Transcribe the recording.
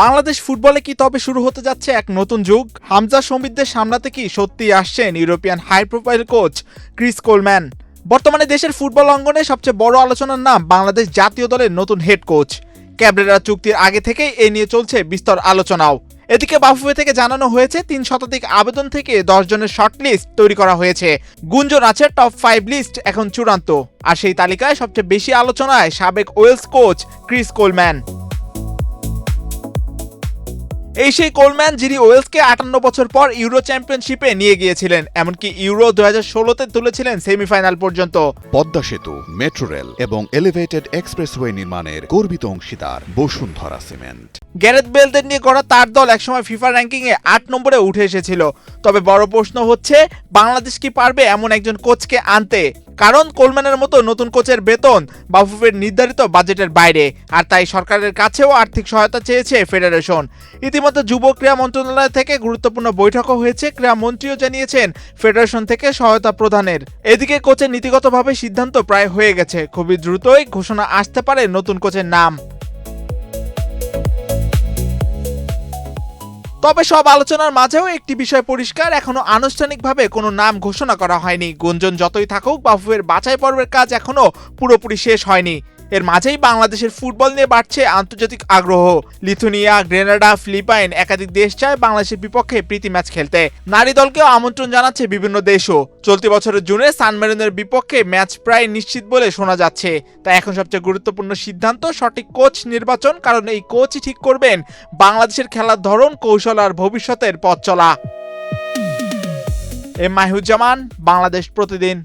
বাংলাদেশ ফুটবলে কি তবে শুরু হতে যাচ্ছে এক নতুন যুগ? হামজা সমীরদের সামলাতে কি সত্যিই আসছেন European high profile coach Chris Coleman? বর্তমানে দেশের ফুটবল অঙ্গনে সবচেয়ে বড় আলোচনার নাম বাংলাদেশ জাতীয় দলের নতুন হেড কোচ। ক্যাবরেরা চুক্তির আগে থেকেই এ নিয়ে চলছে বিস্তর আলোচনাও। এদিকে বাফুফে থেকে জানানো হয়েছে ৩ শতাধিক আবেদন থেকে 10 জনের শর্টলিস্ট তৈরি করা হয়েছে। গুঞ্জন আছে টপ 5 লিস্ট এখন চূড়ান্ত, আর সেই তালিকায় সবচেয়ে বেশি আলোচনায় সাবেক ওয়েলস কোচ ক্রিস কোলম্যান। এই সেই কোলম্যান যিনি ওয়েলসকে 58 বছর পর ইউরো চ্যাম্পিয়নশিপে নিয়ে গিয়েছিলেন, এমনকি ইউরো 2016-তে তুলেছিলেন সেমিফাইনাল পর্যন্ত। পদ্মা সেতু, মেট্রো রেল এবং এলিভেটেড এক্সপ্রেসওয়ে নির্মাণের গর্বিত অংশীদার বসুন্ধরা সিমেন্ট। গ্যারেথ বেলদের নিয়ে গড়া তার দল একসময় ফিফা র্যাঙ্কিংয়ে 8 নম্বরে উঠে এসেছিল। তবে বড় প্রশ্ন হচ্ছে, বাংলাদেশ কি পারবে এমন একজন কোচকে আনতে? কারণ কোলম্যানের মতো নতুন কোচের বেতন বাফুফের নির্ধারিত বাজেটের বাইরে, আর তাই সরকারের কাছেও আর্থিক সহায়তা চেয়েছে ফেডারেশন। ইতিমধ্যে যুব ক্রীড়া মন্ত্রণালয় থেকে গুরুত্বপূর্ণ বৈঠকও হয়েছে। ক্রীড়া মন্ত্রীও জানিয়েছেন ফেডারেশন থেকে সহায়তা প্রদানের। এদিকে কোচের নীতিগতভাবে সিদ্ধান্ত প্রায় হয়ে গেছে, খুবই দ্রুতই ঘোষণা আসতে পারে নতুন কোচের নাম। তবে সব আলোচনার মাঝেও একটি বিষয় পরিষ্কার, এখনো আনুষ্ঠানিকভাবে কোনো নাম ঘোষণা করা হয়নি। গুঞ্জন যতই থাকুক, বাফুফের বাছাই পর্বের কাজ এখনো পুরোপুরি শেষ হয়নি। এর মাঝেই বাংলাদেশের ফুটবল নিয়ে বাড়ছে আন্তর্জাতিক আগ্রহ। লিথুনিয়া, গ্রেনাডা, ফিলিপাইন একাধিক দেশ চায় বাংলাদেশের বিপক্ষে প্রীতি ম্যাচ খেলতে। নারী দলকেও আমন্ত্রণ জানাচ্ছে বিভিন্ন দেশও। চলতি বছরের জুনে সান মেরিনোর বিপক্ষে ম্যাচ প্রায় নিশ্চিত বলে শোনা যাচ্ছে। তাই এখন সবচেয়ে গুরুত্বপূর্ণ সিদ্ধান্ত সঠিক কোচ নির্বাচন, কারণ এই কোচই ঠিক করবেন বাংলাদেশের খেলার ধরন, কৌশল আর ভবিষ্যতের পথ চলা। মাহিউজ্জামান, বাংলাদেশ প্রতিদিন।